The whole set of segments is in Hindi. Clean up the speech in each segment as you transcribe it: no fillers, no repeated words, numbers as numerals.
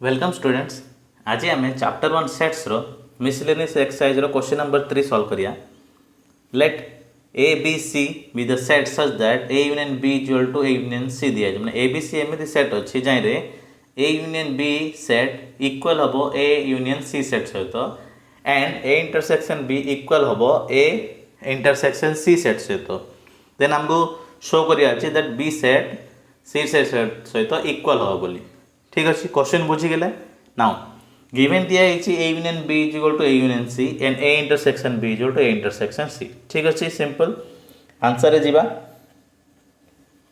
Welcome students. आज आम चैप्टर 1 सेट्स रो मिसलेनियस एक्सरसाइज रो क्वेश्चन नंबर 3 सॉल्व करिया। Let A B C with the set such that A union B equal to A union C दिया है। ए बी सी एमती सेट अच्छी जहाँ A union B set equal हम ए यूनियन सी सेट सहित and A intersection B equal हम ए इंटरसेक्शन सी सेट सहित। देन आमको शो करिया अछि that B set C set सहित इक्वल हम बोली। ठीक अच्छे क्वेश्चन बुझीगले। नाउ गिवन दिया A union B is equal to A union C and A intersection B is equal to A intersection C. ठीक अच्छे सिंपल आंसर जीवा।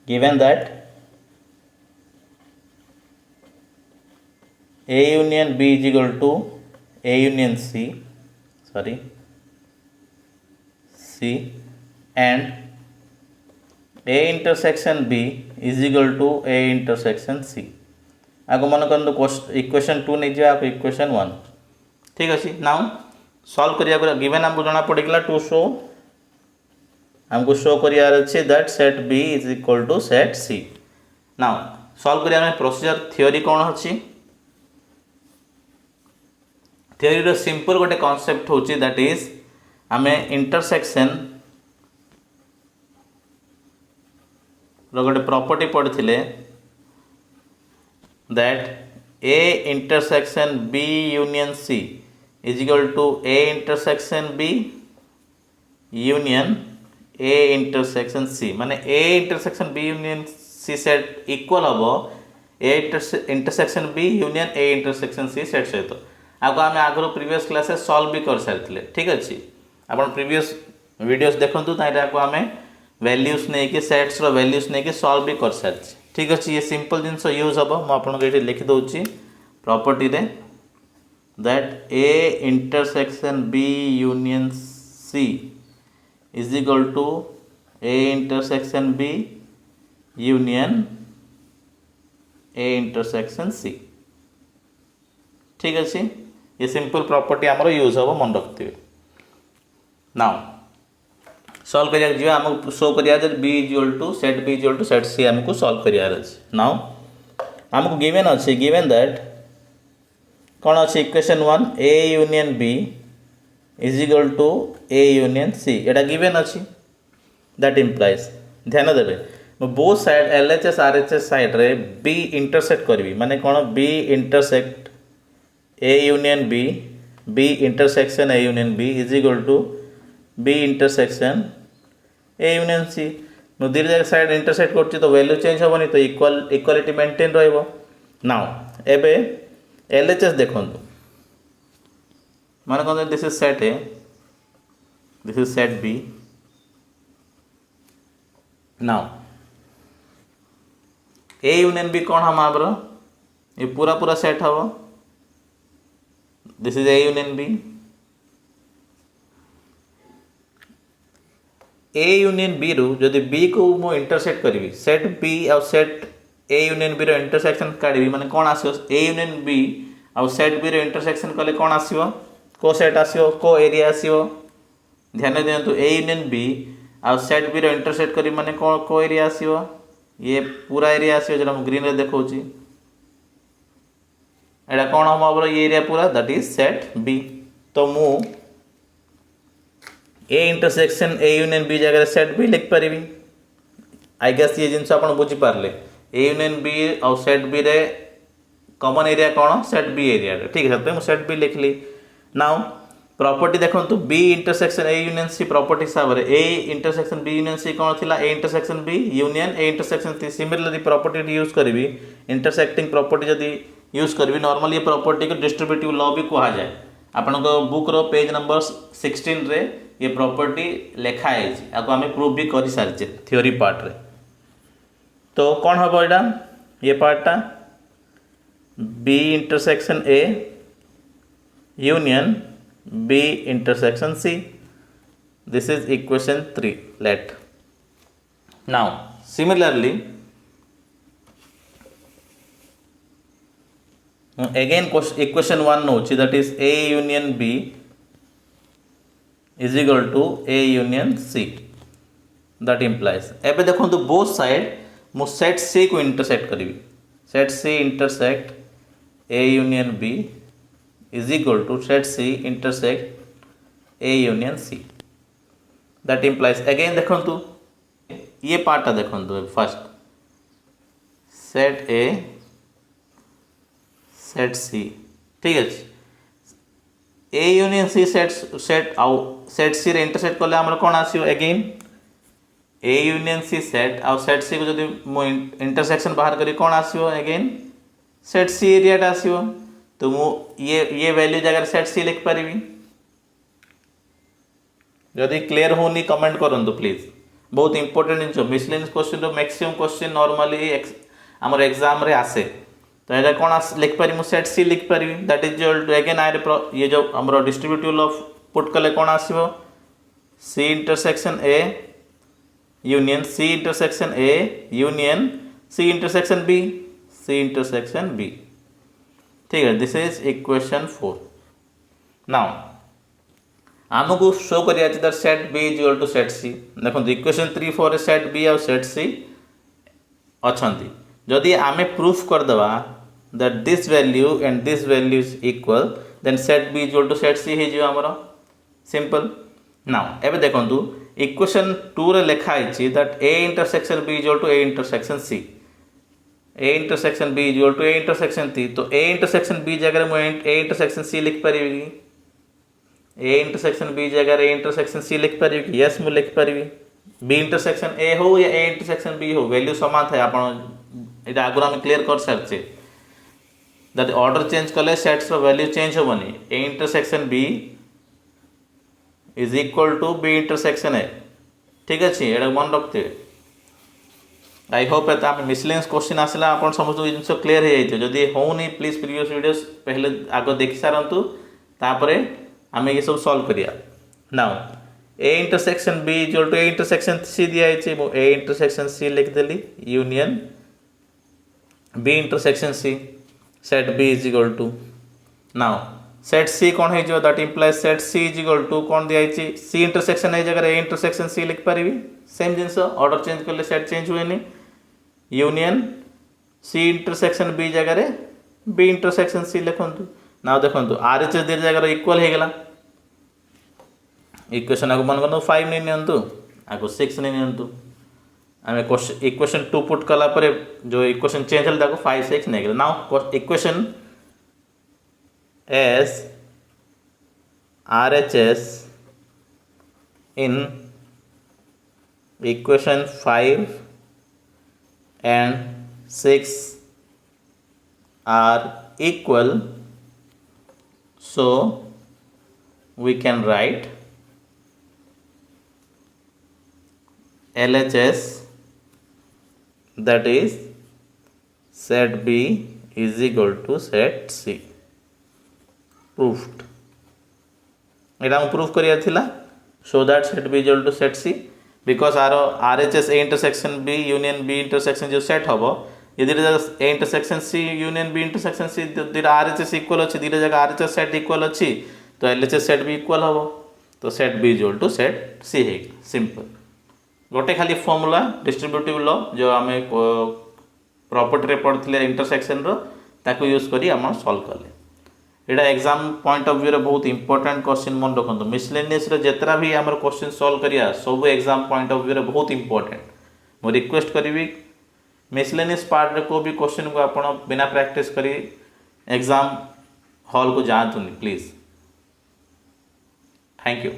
Given that A union B is equal to A union C and A intersection B is equal to A intersection C. आगे मन कर इक्वेशन 2 नहीं जाए आगे इक्वेशन 1। ठीक अच्छे नाउ सॉल्व करिया गिवन हमको जना पड़ेगा टू शो हमको शो करियार अच्छे that set B is equal to set C. Now solve करिया में प्रोसीजर थ्योरी कौन अच्छी थ्योरी रो सिंपल गोटे कांसेप्ट होची दैट इज आमे इंटरसेक्शन रो गोटे प्रॉपर्टी पढ़िथिले that A intersection B union C is equal to A intersection B union A intersection C माने A intersection B union C set equal हम A intersection B union A intersection C set सहित। आपको आम आगर प्रीवियस क्लास सॉल्व भी कर सारी। ठीक अच्छे आप प्रीवियस वीडियोस देखूँ आपको आम वैल्यूज नहीं कि सेट्स रो वैल्यूज नहीं कि सॉल्व भी कर सारी। ठीक अच्छे ये सिंपल जिनस यूज हम मुझे लिखी दूसरी प्रॉपर्टी रे that A intersection B union C is equal to A intersection B union A intersection C. ठीक अच्छे ये सिंपल प्रॉपर्टी आमर यूज हम मन रखिए। नाउ सॉल्व करिया आमको शो करिया बी इक्वल टू सेट सी आमको सॉल्व करिया अच्छे। नाउ आमको गिवन अच्छे गिवन दैट कौन अच्छे equation 1 A union B is equal to A union C एटा गिवन अच्छी दैट इम्प्लाइज ध्यान देवे both side LHS RHS side रे बी इंटरसेक्ट करी माने कौन B intersect A union B intersection A union B is equal to B intersection A union C दुई जगह साइड इंटरसेक्ट कर तो वैल्यू चेंज हेनी तो इक्वालिटी मेंटेन रहिबो। नाउ एबे एलएचएस देखो मान कौन this is set A this is set B. Now A union B कौन हम आबर ये पूरा सेट हम this is A union B A union B रु जदि बी को मु इंटरसेक्ट करी सेट बी आ सेट ए यूनियन बी रो इंटरसेक्शन काढ़ी माने कौन आसो ए यूनियन बी आ सेट बी रो इंटरसेक्शन कले कौन आसो को सेट आसो को एरिया आसो ध्यान दियंतु ए यूनियन बी आ सेट बी रो इंटरसेक्ट करी माने कौन को एरिया आसो ये पूरा एरिया आसो जरा मु ग्रीन रे देखौची एडा कौन हम अब ये एरिया पूरा दैट इज सेट बी। तो मु A intersection A union B जगह सेट बी लिख पारि। आई गेस ये जिनस आप बुझी पारे ए यूनियन बी और सेट बी रे कॉमन एरिया कौन सेट बी एरिया ठीक है तो सेट बी लिखली। नाउ प्रॉपर्टी देखो B intersection A union C property हिसाब से A intersection B union C कौन थी A intersection B union A intersection C. Similarly property use करी इंटरसेक्टिंग प्रॉपर्टी जदि यूज करी नॉर्मल ये प्रॉपर्टी को डिस्ट्रीब्यूटिव लॉ भी कहा जाए। आपण बुक रो पेज नंबर 16 रे ये प्रॉपर्टी लिखा है आपको आम प्रूव भी कर सारी थ्योरी पार्ट रे। तो कौन हम यहाँ ये पार्टा B intersection A union B intersection C this is equation 3 लेट। Now similarly again equation 1 no that is A union B is equal to A union C that implies एबे देखो बोथ साइड मु सेट C को इंटरसेक्ट करी set C intersect A union B is equal to set C intersect A union C. That implies again देखंतु ये पार्टा देखंतु first set A set C ठीक है A union C set C रे इंटरसेक्ट कले हमर कोन आसीयो again A union C set आउ सेट C को जदि मो इंटरसेक्शन बाहर करी कोन आसीयो अगेन सेट C एरिया टा आसीयो तो मु ये वैल्यू जगह सेट C लिख परिबी जदि क्लियर होनी कमेंट करंतु प्लीज बहुत इंपोर्टेंट जिनिस मिसलेनियस क्वेश्चन रो मैक्सिमम क्वेश्चन नॉर्मली हमर एग्जाम रे आसे तो एटा कोन लिख पारि मु सेट C लिख पारि that is equal to again ये जो हमर डिस्ट्रीब्यूटिव ऑफ पुट कले कोन आसीबो C intersection A union C intersection A union C intersection B C intersection B ठीक है दिस इज इक्वेशन 4 नाउ आमको शो करिया अछि that set B is equal to set C देखो इक्वेशन 3 4 सेट B और सेट C अछंती जदि आमे प्रूफ कर दवा that this value and this value is equal then set B is equal to set C हे जो हमरो सिंपल नाउ एबे देखंतु इक्वेशन 2 रे लिखा आछि that A intersection B is equal to A intersection C A intersection B is equal to A intersection C तो A इंटरसेक्शन B जगह में A इंटरसेक्शन C लिख परिबी A इंटरसेक्शन B जगह A इंटरसेक्शन C लिख परिबी यस मु लिख परिबी B इंटरसेक्शन A हो या A इंटरसेक्शन B हो वैल्यू समान थाए आपण एटा आगुरा हम क्लियर कर सकछे दैट ऑर्डर चेंज कले सेट्स रो वैल्यू चेंज होबनी A intersection B is equal to B intersection A ठीक अछि एटा मन रखते आई होप एता हम मिसलेनियस क्वेश्चन आसला आपण समस्त जिंस क्लियर हे जाइतो जदी होउनी प्लीज प्रीवियस वीडियोस पहले आगो देखि सारंतु तापरे हमें ये सब सॉल्व करिया now A intersection B equal to A intersection C दिया है मो A इंटरसेक्शन C लिख देली union B intersection C set B is equal to now set C कोन है जो that implies set C is equal to कोन दिया है C इंटरसेक्शन ए जगह A इंटरसेक्शन C लिख परिबी सेम जिंस ऑर्डर चेंज करले सेट चेंज हुएनी यूनियन C इंटरसेक्शन B जगह रे B इंटरसेक्शन C लिखंतु नाउ देखंतु RHS दे जगह इक्वल हे गेला इक्वेशन आगो मन करनो 5 नै नियंतु आगो 6 नै नियंतु आमे क्वेश्चन इक्वेशन 2 पुट कला परे जो इक्वेशन चेंज हल ताको 5 6 नै गेला now equation as RHS in equation 5 and 6 are equal so we can write LHS that is set B is equal to set C proved एटा हम प्रूफ करिया थिला so that set B is equal to set C because आरो RHS A intersection B union B intersection जो सेट हबो यदि A intersection C union B intersection C Indira RHS equal अछि दिरा जगह RHS सेट इक्वल अछि तो LHS सेट भी इक्वल हबो तो set B is equal to set C है सिंपल गोटे खाली फॉर्मूला डिस्ट्रीब्यूटिव लॉ जो आमे प्रॉपर्टी रे पढ़थिले इंटरसेक्शन रो ताको यूज करी हम सॉल्व करले एटा एग्जाम पॉइंट ऑफ व्यू रे बहुत इंपोर्टेंट क्वेश्चन मन रखंतु मिसलेनियस रे जेतरा भी हमर क्वेश्चन सॉल्व करिया सब एग्जाम पॉइंट ऑफ व्यू रे बहुत इंपोर्टेंट मो रिक्वेस्ट करिवि मिसलेनियस पार्ट रे को भी क्वेश्चन को आपण बिना प्रैक्टिस करी एग्जाम हॉल को जातुनी प्लीज थैंक यू।